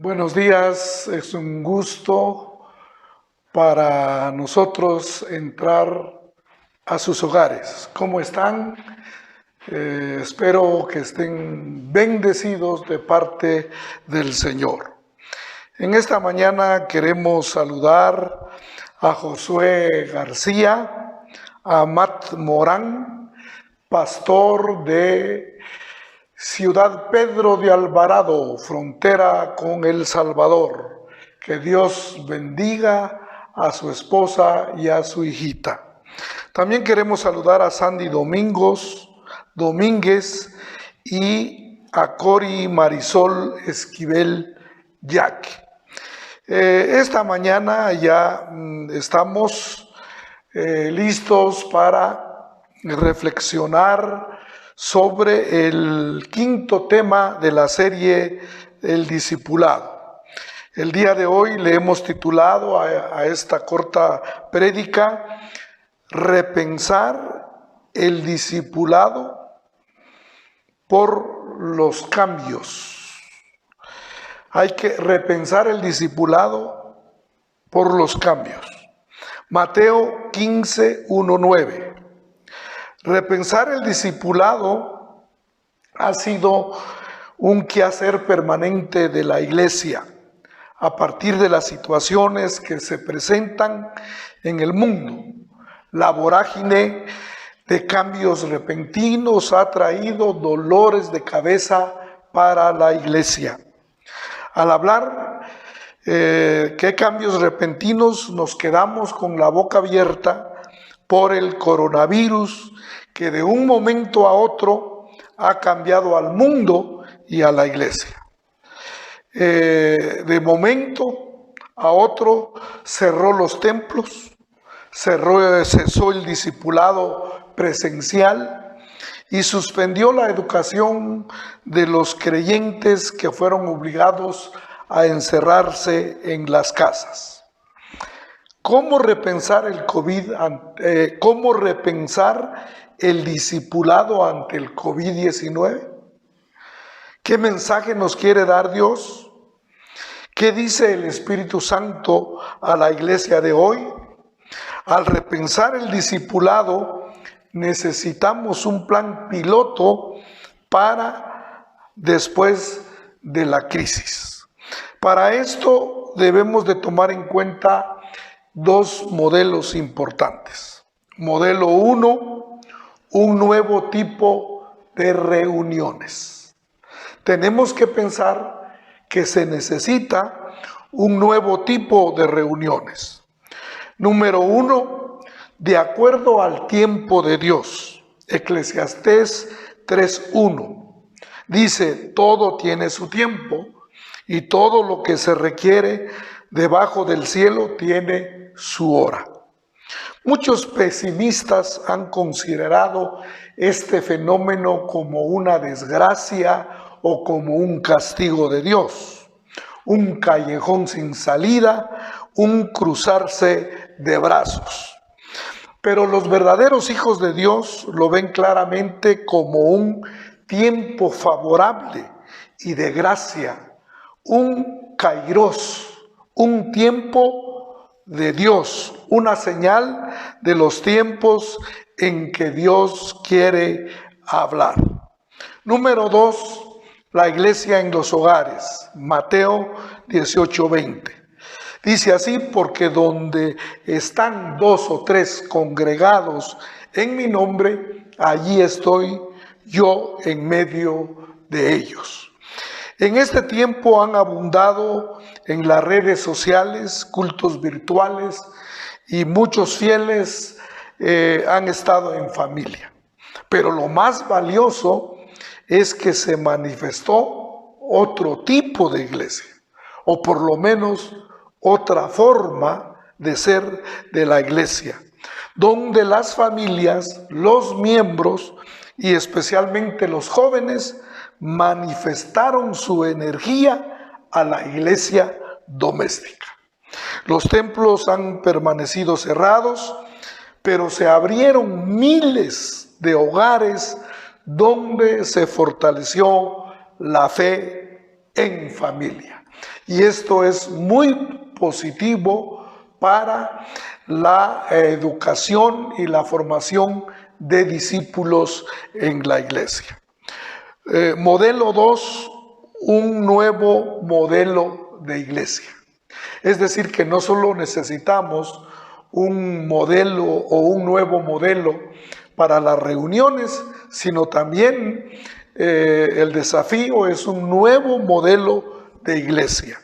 Buenos días, es un gusto para nosotros entrar a sus hogares. ¿Cómo están? Espero que estén bendecidos de parte del Señor. En esta mañana queremos saludar a Josué García, a Matt Morán, pastor de Ciudad Pedro de Alvarado, frontera con El Salvador. Que Dios bendiga a su esposa y a su hijita. También queremos saludar a Sandy Domínguez y a Cori Marisol Esquivel Jack. Esta mañana ya estamos listos para reflexionar sobre el quinto tema de la serie El discipulado. El día de hoy le hemos titulado a esta corta prédica Repensar el discipulado por los cambios. Hay que repensar el discipulado por los cambios. Mateo 15:1-9. Repensar el discipulado ha sido un quehacer permanente de la Iglesia a partir de las situaciones que se presentan en el mundo. La vorágine de cambios repentinos ha traído dolores de cabeza para la Iglesia. Al hablar qué cambios repentinos, nos quedamos con la boca abierta por el coronavirus, que de un momento a otro ha cambiado al mundo y a la Iglesia. De momento a otro cerró los templos, cesó el discipulado presencial y suspendió la educación de los creyentes que fueron obligados a encerrarse en las casas. ¿Cómo repensar cómo repensar el discipulado ante el COVID-19? ¿Qué mensaje nos quiere dar Dios? ¿Qué dice el Espíritu Santo a la iglesia de hoy? Al repensar el discipulado, necesitamos un plan piloto para después de la crisis. Para esto debemos de tomar en cuenta dos modelos importantes. Modelo 1, un nuevo tipo de reuniones. Tenemos que pensar que se necesita un nuevo tipo de reuniones. Número 1, de acuerdo al tiempo de Dios. Eclesiastés 3:1 dice: todo tiene su tiempo y todo lo que se requiere debajo del cielo tiene su hora. Muchos pesimistas han considerado este fenómeno como una desgracia o como un castigo de Dios, un callejón sin salida, un cruzarse de brazos. Pero los verdaderos hijos de Dios lo ven claramente como un tiempo favorable y de gracia, un kairos, un tiempo de Dios, una señal de los tiempos en que Dios quiere hablar. Número 2, la iglesia en los hogares. Mateo 18:20. Dice así: porque donde están 2 o 3 congregados en mi nombre, allí estoy yo en medio de ellos. En este tiempo han abundado en las redes sociales cultos virtuales y muchos fieles han estado en familia. Pero lo más valioso es que se manifestó otro tipo de iglesia, o por lo menos otra forma de ser de la iglesia, donde las familias, los miembros y especialmente los jóvenes manifestaron su energía a la iglesia doméstica. Los templos han permanecido cerrados, pero se abrieron miles de hogares donde se fortaleció la fe en familia. Y esto es muy positivo para la educación y la formación de discípulos en la iglesia. Modelo 2, un nuevo modelo de iglesia. Es decir, que no solo necesitamos un modelo o un nuevo modelo para las reuniones, sino también el desafío es un nuevo modelo de iglesia.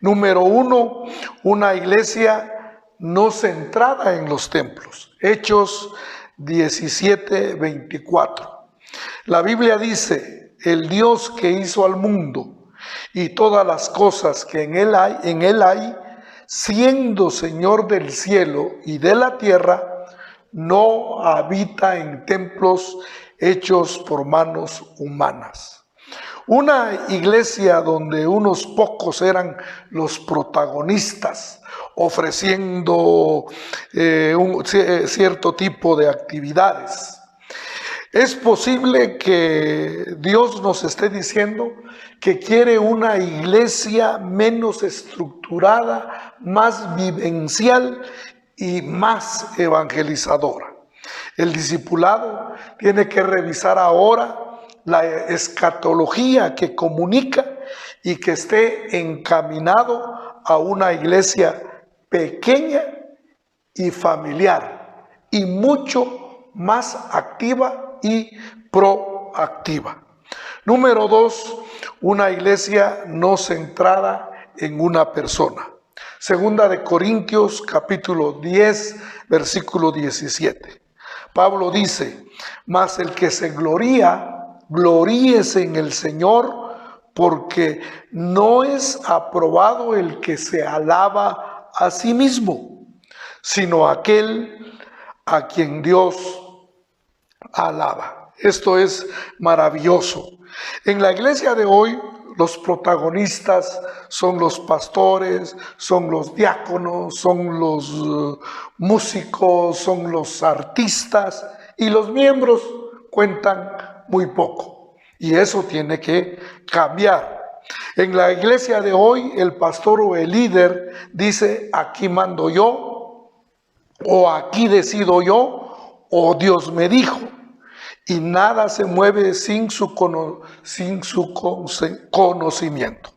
Número 1, una iglesia no centrada en los templos. Hechos 17:24. La Biblia dice: el Dios que hizo al mundo y todas las cosas que en él hay, siendo Señor del cielo y de la tierra, no habita en templos hechos por manos humanas. Una iglesia donde unos pocos eran los protagonistas, ofreciendo un cierto tipo de actividades. Es posible que Dios nos esté diciendo que quiere una iglesia menos estructurada, más vivencial y más evangelizadora. El discipulado tiene que revisar ahora la escatología que comunica y que esté encaminado a una iglesia pequeña y familiar y mucho más activa y proactiva. Número 2, una iglesia no centrada en una persona. Segunda de Corintios capítulo 10, versículo 17. Pablo dice: mas el que se gloría, gloríese en el Señor, porque no es aprobado el que se alaba a sí mismo, sino aquel a quien Dios alaba. Esto es maravilloso. En la iglesia de hoy, los protagonistas son los pastores, son los diáconos, son los músicos, son los artistas, y los miembros cuentan muy poco. Y eso tiene que cambiar. En la iglesia de hoy, el pastor o el líder dice: aquí mando yo, o aquí decido yo, o Dios me dijo. Y nada se mueve sin su conocimiento.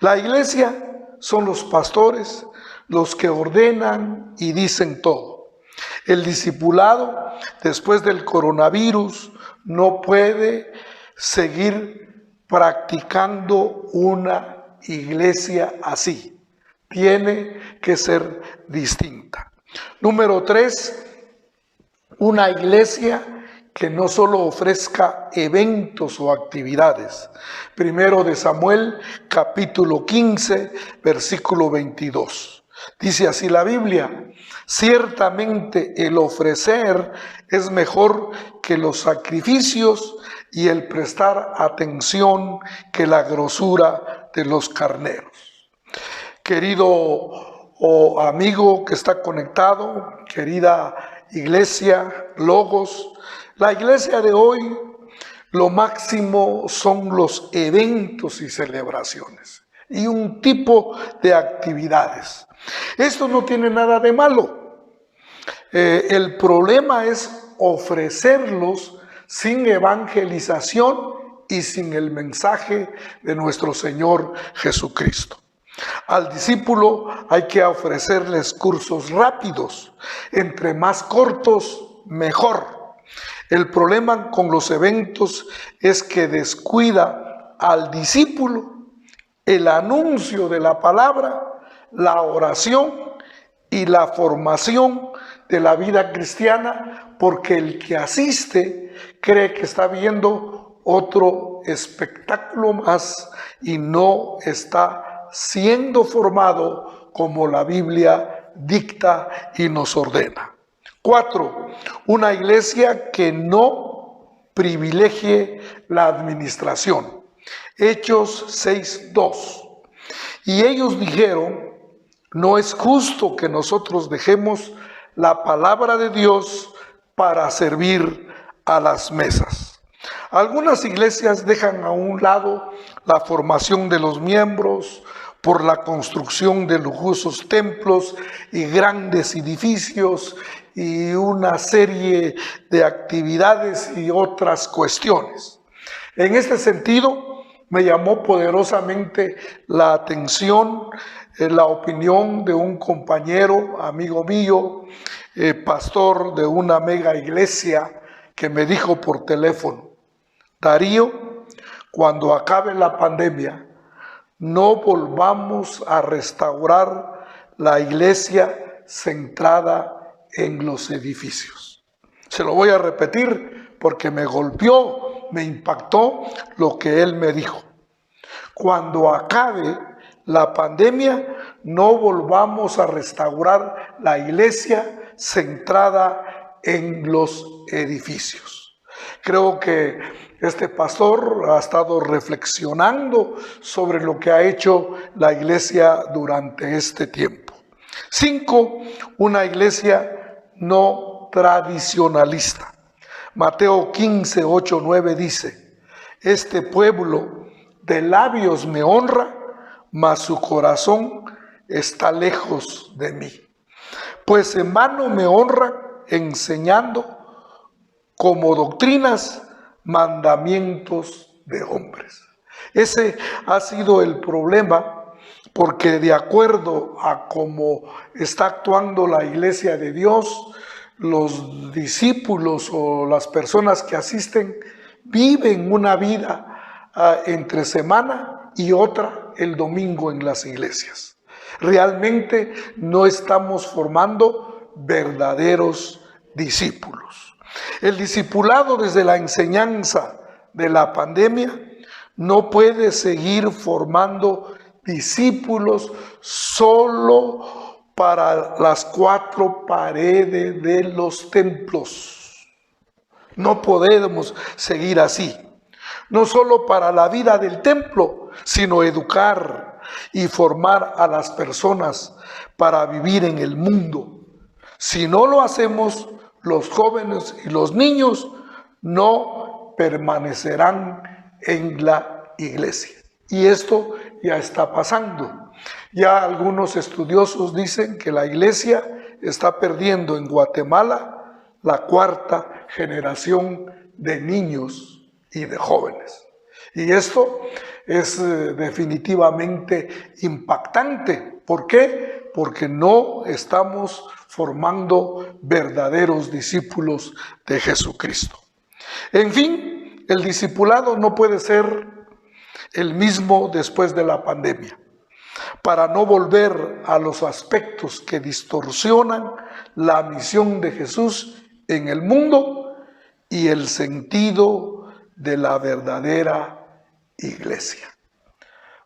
La iglesia son los pastores, los que ordenan y dicen todo. El discipulado, después del coronavirus, no puede seguir practicando una iglesia así. Tiene que ser distinta. Número 3, una iglesia que no solo ofrezca eventos o actividades. Primero de Samuel, capítulo 15, versículo 22. Dice así la Biblia: ciertamente el ofrecer es mejor que los sacrificios, y el prestar atención que la grosura de los carneros. Querido amigo que está conectado, querida iglesia Logos, la iglesia de hoy, lo máximo son los eventos y celebraciones y un tipo de actividades. Esto no tiene nada de malo. El problema es ofrecerlos sin evangelización y sin el mensaje de nuestro Señor Jesucristo. Al discípulo hay que ofrecerles cursos rápidos, entre más cortos, mejor. El problema con los eventos es que descuida al discípulo el anuncio de la palabra, la oración y la formación de la vida cristiana, porque el que asiste cree que está viendo otro espectáculo más y no está siendo formado como la Biblia dicta y nos ordena. 4, una iglesia que no privilegie la administración. Hechos 6:2. Y ellos dijeron: no es justo que nosotros dejemos la palabra de Dios para servir a las mesas. Algunas iglesias dejan a un lado la formación de los miembros por la construcción de lujosos templos y grandes edificios y una serie de actividades y otras cuestiones. En este sentido, me llamó poderosamente la atención la opinión de un compañero, amigo mío, pastor de una mega iglesia, que me dijo por teléfono: Darío, cuando acabe la pandemia, no volvamos a restaurar la iglesia centrada en los edificios. Se lo voy a repetir porque me golpeó, me impactó lo que él me dijo. Cuando acabe la pandemia, no volvamos a restaurar la iglesia centrada en los edificios. Creo que este pastor ha estado reflexionando sobre lo que ha hecho la iglesia durante este tiempo. 5. Una iglesia no tradicionalista. Mateo 15, 8, 9 dice: este pueblo de labios me honra, mas su corazón está lejos de mí. Pues en vano me honran enseñando como doctrinas mandamientos de hombres. Ese ha sido el problema, porque de acuerdo a cómo está actuando la iglesia de Dios, los discípulos o las personas que asisten viven una vida entre semana y otra el domingo en las iglesias. Realmente no estamos formando verdaderos discípulos. El discipulado desde la enseñanza de la pandemia no puede seguir formando discípulos solo para las 4 paredes de los templos. No podemos seguir así. No solo para la vida del templo, sino educar y formar a las personas para vivir en el mundo. Si no lo hacemos, los jóvenes y los niños no permanecerán en la iglesia. Y esto ya está pasando. Ya algunos estudiosos dicen que la iglesia está perdiendo en Guatemala la 4ª generación de niños y de jóvenes. Y esto es definitivamente impactante. ¿Por qué? Porque no estamos formando verdaderos discípulos de Jesucristo. En fin, el discipulado no puede ser el mismo después de la pandemia, para no volver a los aspectos que distorsionan la misión de Jesús en el mundo y el sentido de la verdadera iglesia.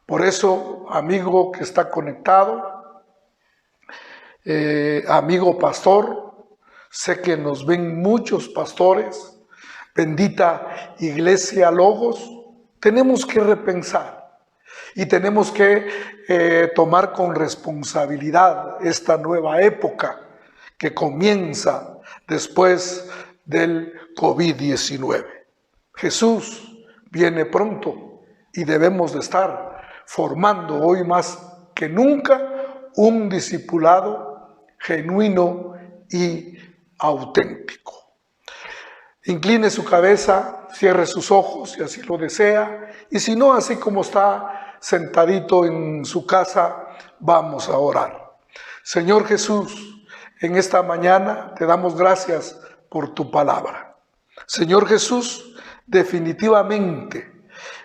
Por eso, amigo que está conectado, amigo pastor, sé que nos ven muchos pastores, bendita Iglesia Logos, tenemos que repensar y tenemos que tomar con responsabilidad esta nueva época que comienza después del COVID-19. Jesús viene pronto y debemos de estar formando hoy más que nunca un discipulado genuino y auténtico. Incline su cabeza, cierre sus ojos si así lo desea, y si no, así como está sentadito en su casa, vamos a orar. Señor Jesús, en esta mañana te damos gracias por tu palabra. Señor Jesús, definitivamente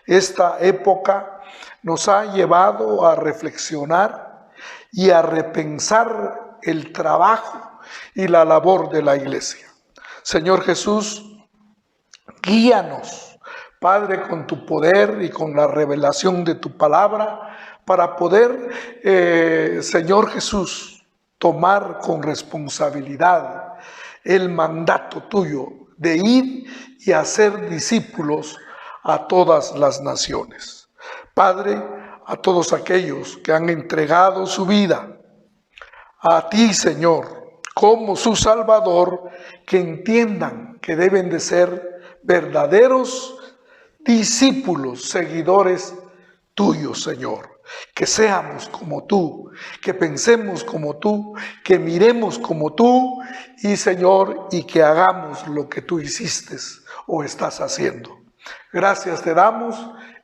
esta época nos ha llevado a reflexionar y a repensar el trabajo y la labor de la iglesia. Señor Jesús, guíanos, Padre, con tu poder y con la revelación de tu palabra, para poder, Señor Jesús, tomar con responsabilidad el mandato tuyo de ir y hacer discípulos a todas las naciones. Padre, a todos aquellos que han entregado su vida a ti, Señor, como su Salvador, que entiendan que deben de ser verdaderos discípulos, seguidores tuyos, Señor. Que seamos como tú, que pensemos como tú, que miremos como tú y, Señor, y que hagamos lo que tú hiciste o estás haciendo. Gracias te damos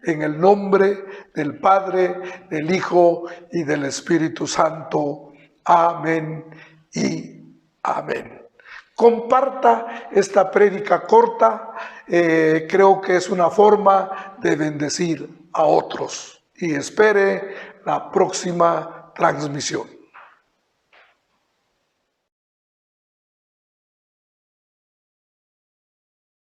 en el nombre del Padre, del Hijo y del Espíritu Santo. Amén y amén. Comparta esta prédica corta, creo que es una forma de bendecir a otros. Y espere la próxima transmisión.